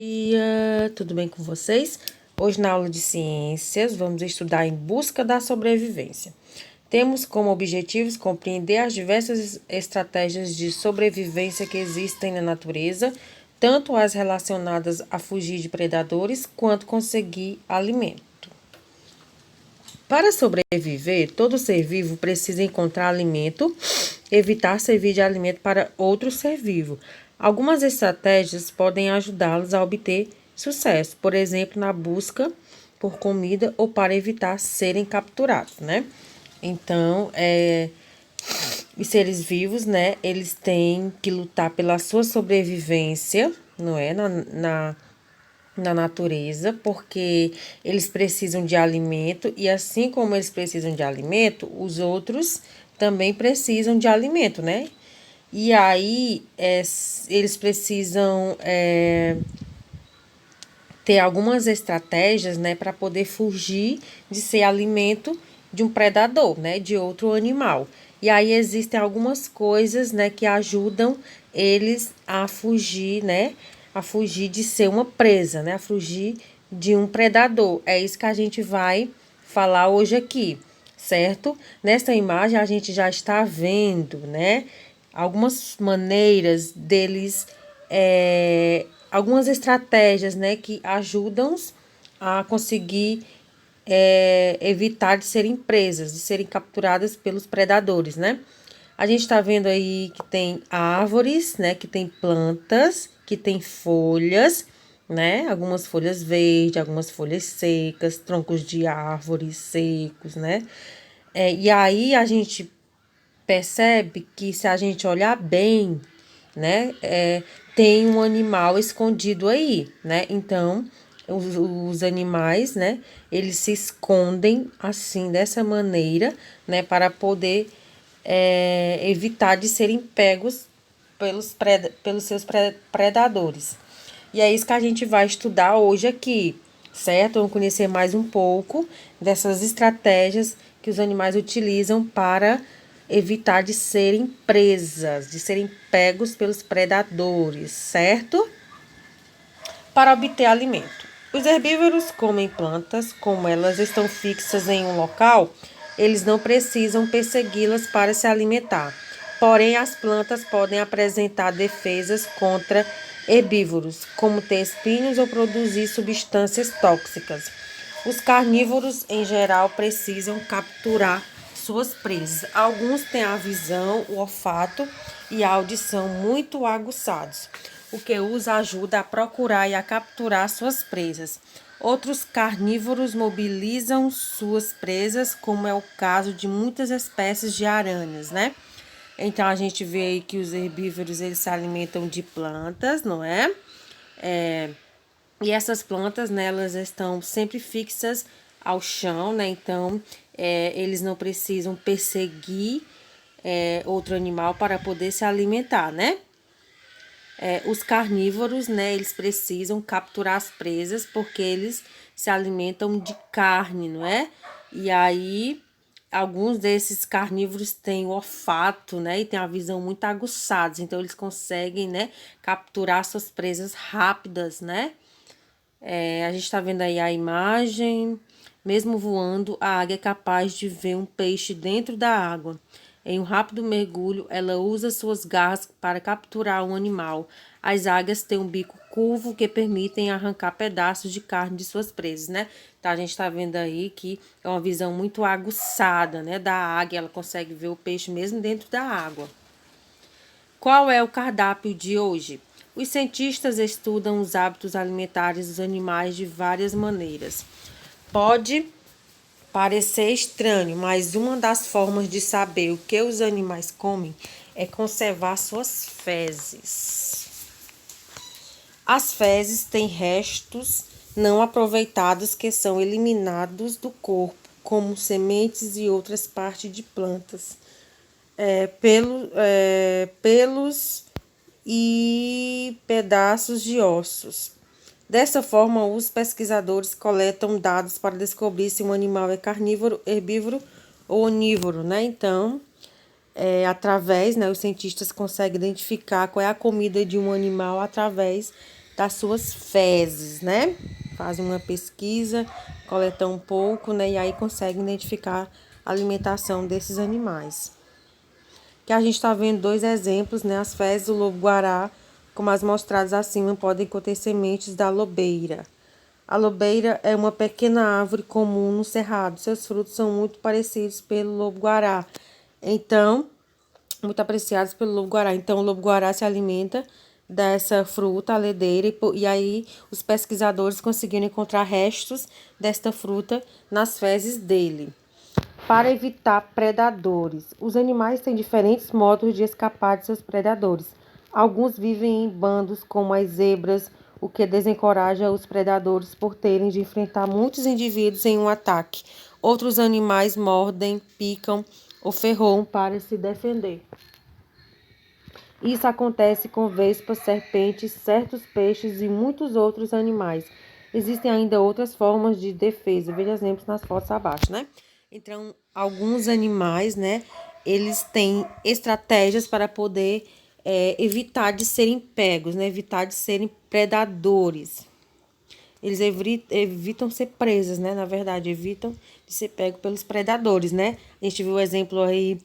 Dia, tudo bem com vocês? Hoje na aula de ciências vamos estudar em busca da sobrevivência. Temos como objetivos compreender as diversas estratégias de sobrevivência que existem na natureza, tanto as relacionadas a fugir de predadores quanto conseguir alimento. Para sobreviver, todo ser vivo precisa encontrar alimento, evitar servir de alimento para outro ser vivo. Algumas estratégias podem ajudá-los a obter sucesso, por exemplo, na busca por comida ou para evitar serem capturados, né? Então, os seres vivos, né, eles têm que lutar pela sua sobrevivência, não é? Na natureza, porque eles precisam de alimento e assim como eles precisam de alimento, os outros também precisam de alimento, né? E aí eles precisam ter algumas estratégias, né, para poder fugir de ser alimento de um predador, né, de outro animal. E aí existem algumas coisas, né, que ajudam eles a fugir, né, a fugir de ser uma presa, né, a fugir de um predador. É isso que a gente vai falar hoje aqui, certo? Nesta imagem a gente já está vendo, né, algumas maneiras deles algumas estratégias, né, que ajudam a conseguir evitar de serem presas, de serem capturadas pelos predadores, né? A gente está vendo aí que tem árvores, né, que tem plantas, que tem folhas, né? Algumas folhas verdes, algumas folhas secas, troncos de árvores secos, né? E aí a gente percebe que se a gente olhar bem, né, tem um animal escondido aí, né? Então, os animais, né, eles se escondem assim, dessa maneira, né, para poder evitar de serem pegos pelos seus predadores. E é isso que a gente vai estudar hoje aqui, certo? Vamos conhecer mais um pouco dessas estratégias que os animais utilizam para evitar de serem presas, de serem pegos pelos predadores, certo? Para obter alimento. Os herbívoros comem plantas, como elas estão fixas em um local, eles não precisam persegui-las para se alimentar. Porém, as plantas podem apresentar defesas contra herbívoros, como ter espinhos ou produzir substâncias tóxicas. Os carnívoros, em geral, precisam capturar suas presas. Alguns têm a visão, o olfato e a audição muito aguçados, o que os ajuda a procurar e a capturar suas presas. Outros carnívoros mobilizam suas presas, como é o caso de muitas espécies de aranhas, né? Então, a gente vê aí que os herbívoros, eles se alimentam de plantas, não é? E essas plantas, né, elas estão sempre fixas ao chão, né? Então, eles não precisam perseguir outro animal para poder se alimentar, né? Os carnívoros, né, eles precisam capturar as presas porque eles se alimentam de carne, não é? E aí, alguns desses carnívoros têm o olfato, né, e têm a visão muito aguçada, então eles conseguem, né, capturar suas presas rápidas, né? A gente está vendo aí a imagem. Mesmo voando, a águia é capaz de ver um peixe dentro da água. Em um rápido mergulho, ela usa suas garras para capturar um animal. As águias têm um bico curvo que permitem arrancar pedaços de carne de suas presas, né? Então, a gente está vendo aí que é uma visão muito aguçada, né, da águia. Ela consegue ver o peixe mesmo dentro da água. Qual é o cardápio de hoje? Os cientistas estudam os hábitos alimentares dos animais de várias maneiras. Pode parecer estranho, mas uma das formas de saber o que os animais comem é conservar suas fezes. As fezes têm restos não aproveitados que são eliminados do corpo, como sementes e outras partes de plantas, pelos e pedaços de ossos. Dessa forma, os pesquisadores coletam dados para descobrir se um animal é carnívoro, herbívoro ou onívoro, né? Então, através, né, os cientistas conseguem identificar qual é a comida de um animal através das suas fezes, né? Fazem uma pesquisa, coletam um pouco, né? E aí conseguem identificar a alimentação desses animais. Que a gente está vendo dois exemplos, né? As fezes do lobo-guará, como as mostradas acima, podem conter sementes da lobeira. A lobeira é uma pequena árvore comum no cerrado. Seus frutos são muito parecidos pelo lobo-guará. Então, muito apreciados pelo lobo-guará. Então, o lobo-guará se alimenta dessa fruta, a ledeira, e aí os pesquisadores conseguiram encontrar restos desta fruta nas fezes dele. Para evitar predadores, os animais têm diferentes modos de escapar de seus predadores. Alguns vivem em bandos, como as zebras, o que desencoraja os predadores por terem de enfrentar muitos indivíduos em um ataque. Outros animais mordem, picam ou ferroam para se defender. Isso acontece com vespas, serpentes, certos peixes e muitos outros animais. Existem ainda outras formas de defesa. Veja exemplos nas fotos abaixo, né? Então, alguns animais, né, eles têm estratégias para poder evitar de serem pegos, né? Evitar de serem predadores. Eles evitam ser presas, né? Na verdade, evitam de ser pegos pelos predadores, né? A gente viu o exemplo aí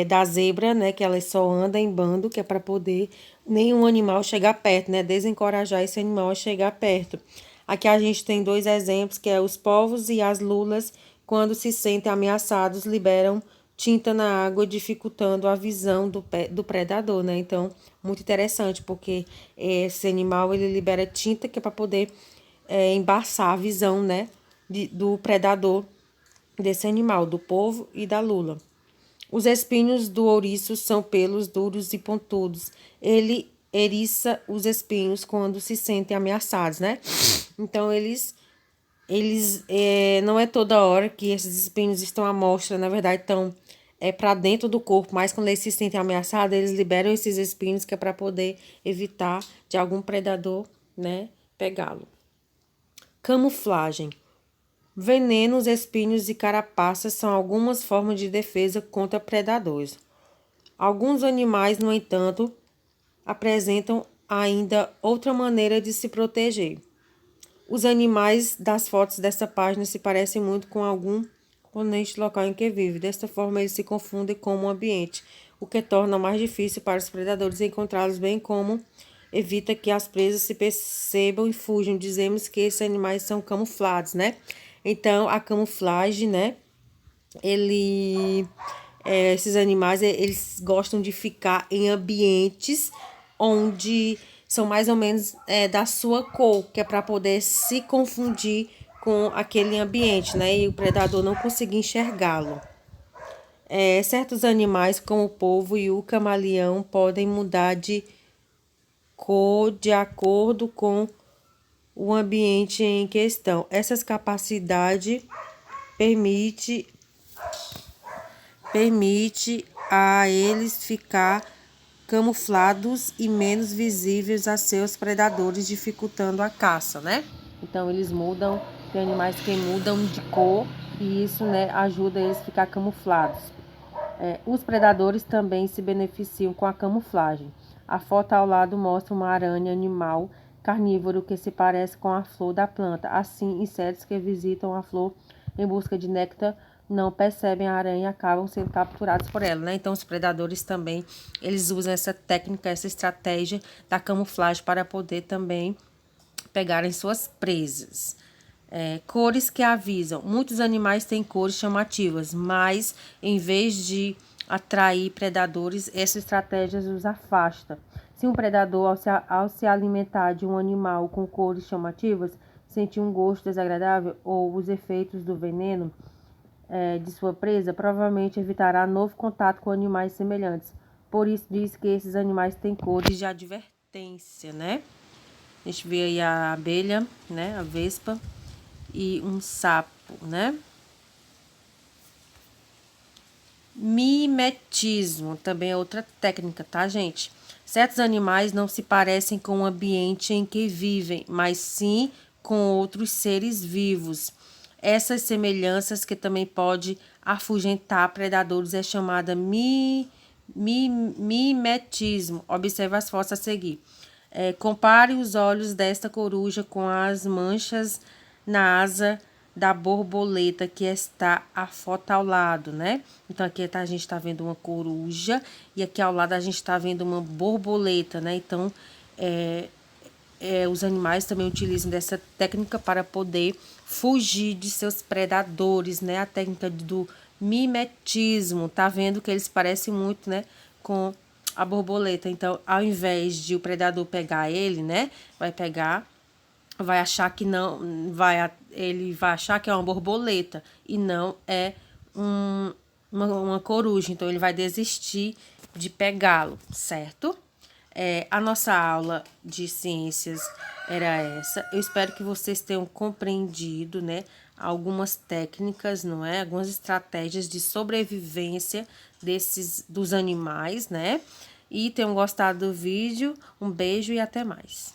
da zebra, né? Que ela só anda em bando, que é para poder nenhum animal chegar perto, né? Desencorajar esse animal a chegar perto. Aqui a gente tem dois exemplos, que é os povos e as lulas, quando se sentem ameaçados, liberam tinta na água, dificultando a visão do predador, né? Então, muito interessante, porque esse animal, ele libera tinta que é para poder embaçar a visão, né? Do predador desse animal, do polvo e da lula. Os espinhos do ouriço são pelos duros e pontudos. Ele eriça os espinhos quando se sentem ameaçados, né? Então, não é toda hora que esses espinhos estão à mostra, na verdade, estão para dentro do corpo, mas quando eles se sentem ameaçados, eles liberam esses espinhos que é para poder evitar de algum predador, né, pegá-lo. Camuflagem. Venenos, espinhos e carapaças são algumas formas de defesa contra predadores. Alguns animais, no entanto, apresentam ainda outra maneira de se proteger. Os animais das fotos desta página se parecem muito com algum componente local em que vive. Desta forma, eles se confundem com o ambiente, o que torna mais difícil para os predadores encontrá-los, bem como evita que as presas se percebam e fujam. Dizemos que esses animais são camuflados, né? Então, a camuflagem, né? Esses animais, eles gostam de ficar em ambientes onde são mais ou menos da sua cor, que é para poder se confundir com aquele ambiente, né? E o predador não conseguir enxergá-lo. Certos animais, como o polvo e o camaleão, podem mudar de cor de acordo com o ambiente em questão. Essas capacidades permite a eles ficar camuflados e menos visíveis a seus predadores, dificultando a caça, né? Então eles mudam, tem animais que mudam de cor e isso, né, ajuda eles a ficar camuflados. Os predadores também se beneficiam com a camuflagem. A foto ao lado mostra uma aranha animal carnívoro que se parece com a flor da planta. Assim, insetos que visitam a flor em busca de néctar não percebem a aranha e acabam sendo capturados por ela, né? Então, os predadores também, eles usam essa técnica, essa estratégia da camuflagem para poder também pegarem suas presas. Cores que avisam. Muitos animais têm cores chamativas, mas em vez de atrair predadores, essa estratégia os afasta. Se um predador, ao se alimentar de um animal com cores chamativas, sentir um gosto desagradável ou os efeitos do veneno de sua presa, provavelmente evitará novo contato com animais semelhantes. Por isso diz que esses animais têm cores de advertência, né? A gente vê aí a abelha, né? A vespa e um sapo, né? Mimetismo também é outra técnica, tá, gente? Certos animais não se parecem com o ambiente em que vivem, mas sim com outros seres vivos. Essas semelhanças que também pode afugentar predadores é chamada mimetismo. Observe as fotos a seguir. compare os olhos desta coruja com as manchas na asa da borboleta que está a foto ao lado, né? Então, aqui a gente tá vendo uma coruja e aqui ao lado a gente tá vendo uma borboleta, né? Então, os animais também utilizam dessa técnica para poder fugir de seus predadores, né? A técnica do mimetismo, tá vendo que eles parecem muito, né, com a borboleta. Então, ao invés de o predador pegar ele, né, vai achar que não, ele vai achar que é uma borboleta e não é uma coruja. Então, ele vai desistir de pegá-lo, certo? A nossa aula de ciências era essa. Eu espero que vocês tenham compreendido, né, algumas técnicas, não é? Algumas estratégias de sobrevivência dos animais, né? E tenham gostado do vídeo. Um beijo e até mais.